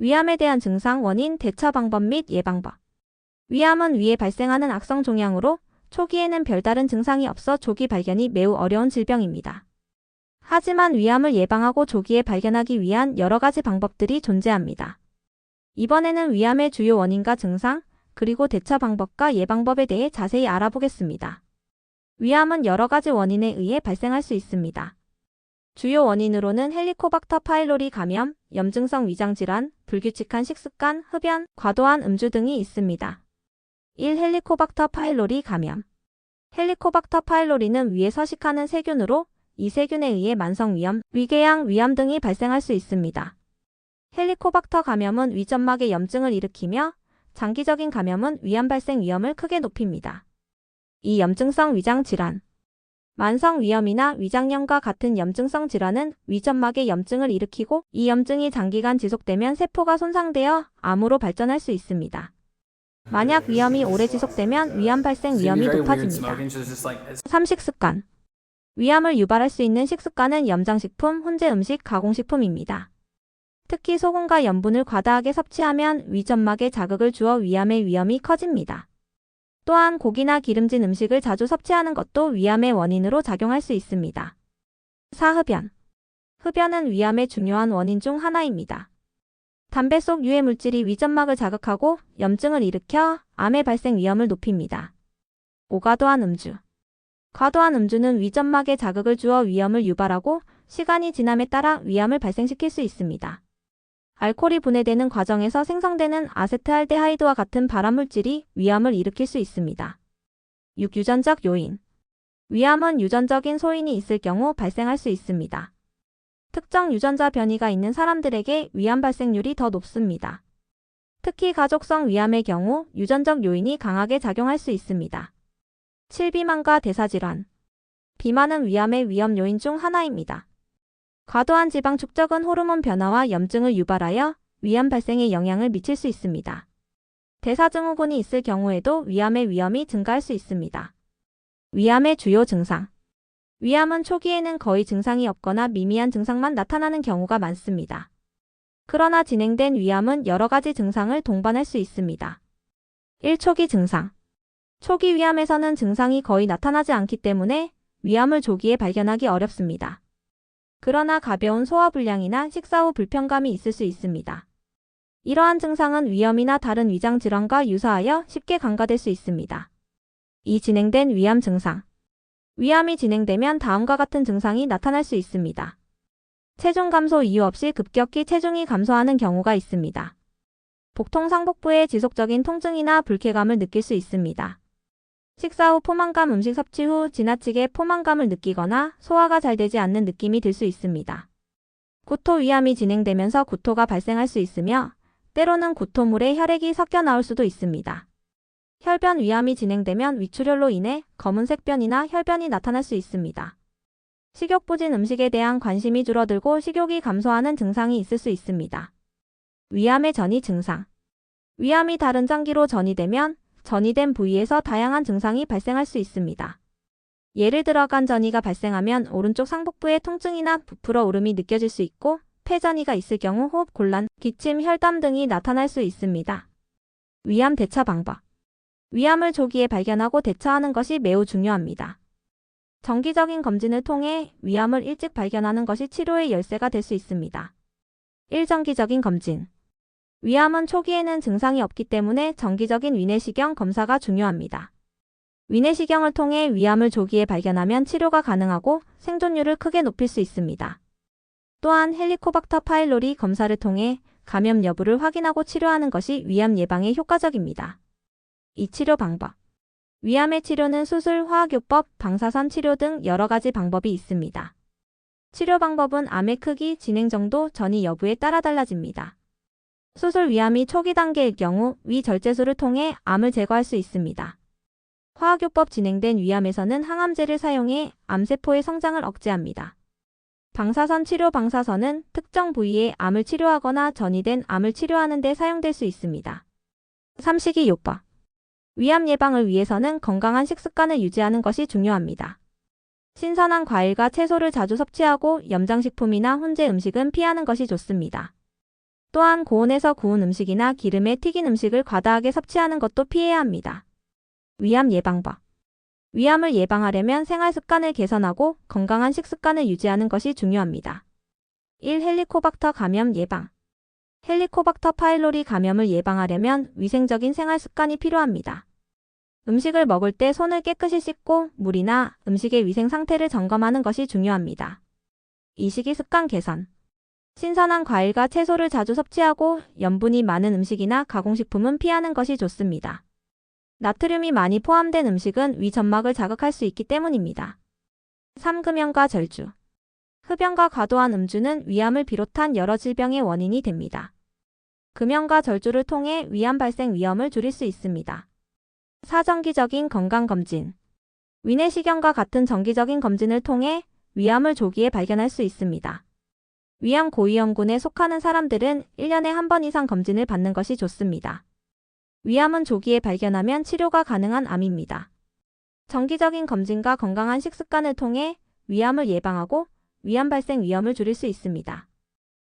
위암에 대한 증상, 원인, 대처 방법 및 예방법. 위암은 위에 발생하는 악성 종양으로 초기에는 별다른 증상이 없어 조기 발견이 매우 어려운 질병입니다. 하지만 위암을 예방하고 조기에 발견하기 위한 여러 가지 방법들이 존재합니다. 이번에는 위암의 주요 원인과 증상, 그리고 대처 방법과 예방법에 대해 자세히 알아보겠습니다. 위암은 여러 가지 원인에 의해 발생할 수 있습니다. 주요 원인으로는 헬리코박터 파일로리 감염, 염증성 위장질환, 불규칙한 식습관, 흡연, 과도한 음주 등이 있습니다. 1. 헬리코박터 파일로리 감염. 헬리코박터 파일로리는 위에 서식하는 세균으로 이 세균에 의해 만성위염, 위궤양, 위암 등이 발생할 수 있습니다. 헬리코박터 감염은 위점막에 염증을 일으키며 장기적인 감염은 위암 발생 위험을 크게 높입니다. 2. 염증성 위장질환. 만성위염이나 위장염과 같은 염증성 질환은 위점막에 염증을 일으키고 이 염증이 장기간 지속되면 세포가 손상되어 암으로 발전할 수 있습니다. 만약 위염이 오래 지속되면 위암 발생 위험이 높아집니다. 3. 식습관. 위암을 유발할 수 있는 식습관은 염장식품, 훈제 음식, 가공식품입니다. 특히 소금과 염분을 과다하게 섭취하면 위점막에 자극을 주어 위암의 위험이 커집니다. 또한 고기나 기름진 음식을 자주 섭취하는 것도 위암의 원인으로 작용할 수 있습니다. 4. 흡연. 흡연은 위암의 중요한 원인 중 하나입니다. 담배 속 유해 물질이 위점막을 자극하고 염증을 일으켜 암의 발생 위험을 높입니다. 5. 과도한 음주. 과도한 음주는 위점막에 자극을 주어 위험을 유발하고 시간이 지남에 따라 위암을 발생시킬 수 있습니다. 알코올이 분해되는 과정에서 생성되는 아세트알데하이드와 같은 발암물질이 위암을 일으킬 수 있습니다. 6. 유전적 요인. 위암은 유전적인 소인이 있을 경우 발생할 수 있습니다. 특정 유전자 변이가 있는 사람들에게 위암 발생률이 더 높습니다. 특히 가족성 위암의 경우 유전적 요인이 강하게 작용할 수 있습니다. 7. 비만과 대사질환. 비만은 위암의 위험 요인 중 하나입니다. 과도한 지방 축적은 호르몬 변화와 염증을 유발하여 위암 발생에 영향을 미칠 수 있습니다. 대사증후군이 있을 경우에도 위암의 위험이 증가할 수 있습니다. 위암의 주요 증상. 위암은 초기에는 거의 증상이 없거나 미미한 증상만 나타나는 경우가 많습니다. 그러나 진행된 위암은 여러 가지 증상을 동반할 수 있습니다. 1. 초기 증상. 초기 위암에서는 증상이 거의 나타나지 않기 때문에 위암을 조기에 발견하기 어렵습니다. 그러나 가벼운 소화불량이나 식사 후 불편감이 있을 수 있습니다. 이러한 증상은 위염이나 다른 위장 질환과 유사하여 쉽게 간과될 수 있습니다. 2. 진행된 위암 증상. 위암이 진행되면 다음과 같은 증상이 나타날 수 있습니다. 체중 감소 이유 없이 급격히 체중이 감소하는 경우가 있습니다. 복통 상복부에 지속적인 통증이나 불쾌감을 느낄 수 있습니다. 식사 후 포만감, 음식 섭취 후 지나치게 포만감을 느끼거나 소화가 잘 되지 않는 느낌이 들 수 있습니다. 구토. 위암이 진행되면서 구토가 발생할 수 있으며 때로는 구토물에 혈액이 섞여 나올 수도 있습니다. 혈변. 위암이 진행되면 위출혈로 인해 검은색 변이나 혈변이 나타날 수 있습니다. 식욕부진. 음식에 대한 관심이 줄어들고 식욕이 감소하는 증상이 있을 수 있습니다. 위암의 전이 증상. 위암이 다른 장기로 전이되면 전이된 부위에서 다양한 증상이 발생할 수 있습니다. 예를 들어 간전이가 발생하면 오른쪽 상복부에 통증이나 부풀어 오름이 느껴질 수 있고 폐전이가 있을 경우 호흡 곤란, 기침, 혈담 등이 나타날 수 있습니다. 위암 대처 방법. 위암을 조기에 발견하고 대처하는 것이 매우 중요합니다. 정기적인 검진을 통해 위암을 일찍 발견하는 것이 치료의 열쇠가 될 수 있습니다. 1. 정기적인 검진. 위암은 초기에는 증상이 없기 때문에 정기적인 위내시경 검사가 중요합니다. 위내시경을 통해 위암을 조기에 발견하면 치료가 가능하고 생존율을 크게 높일 수 있습니다. 또한 헬리코박터 파일로리 검사를 통해 감염 여부를 확인하고 치료하는 것이 위암 예방에 효과적입니다. 이 치료 방법. 위암의 치료는 수술, 화학요법, 방사선 치료 등 여러 가지 방법이 있습니다. 치료 방법은 암의 크기, 진행 정도, 전이 여부에 따라 달라집니다. 수술. 위암이 초기 단계일 경우 위절제술을 통해 암을 제거할 수 있습니다. 화학요법. 진행된 위암에서는 항암제를 사용해 암세포의 성장을 억제합니다. 방사선 치료. 방사선은 특정 부위에 암을 치료하거나 전이된 암을 치료하는 데 사용될 수 있습니다. 3. 식이요법. 위암 예방을 위해서는 건강한 식습관을 유지하는 것이 중요합니다. 신선한 과일과 채소를 자주 섭취하고 염장식품이나 훈제 음식은 피하는 것이 좋습니다. 또한 고온에서 구운 음식이나 기름에 튀긴 음식을 과다하게 섭취하는 것도 피해야 합니다. 위암 예방법. 위암을 예방하려면 생활 습관을 개선하고 건강한 식습관을 유지하는 것이 중요합니다. 1. 헬리코박터 감염 예방. 헬리코박터 파일로리 감염을 예방하려면 위생적인 생활 습관이 필요합니다. 음식을 먹을 때 손을 깨끗이 씻고 물이나 음식의 위생 상태를 점검하는 것이 중요합니다. 이식이 습관 개선. 신선한 과일과 채소를 자주 섭취하고 염분이 많은 음식이나 가공식품은 피하는 것이 좋습니다. 나트륨이 많이 포함된 음식은 위 점막을 자극할 수 있기 때문입니다. 3. 금연과 절주. 흡연과 과도한 음주는 위암을 비롯한 여러 질병의 원인이 됩니다. 금연과 절주를 통해 위암 발생 위험을 줄일 수 있습니다. 4. 정기적인 건강검진. 위내시경과 같은 정기적인 검진을 통해 위암을 조기에 발견할 수 있습니다. 위암 고위험군에 속하는 사람들은 1년에 한 번 이상 검진을 받는 것이 좋습니다. 위암은 조기에 발견하면 치료가 가능한 암입니다. 정기적인 검진과 건강한 식습관을 통해 위암을 예방하고 위암 발생 위험을 줄일 수 있습니다.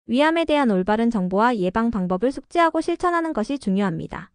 위암에 대한 올바른 정보와 예방 방법을 숙지하고 실천하는 것이 중요합니다.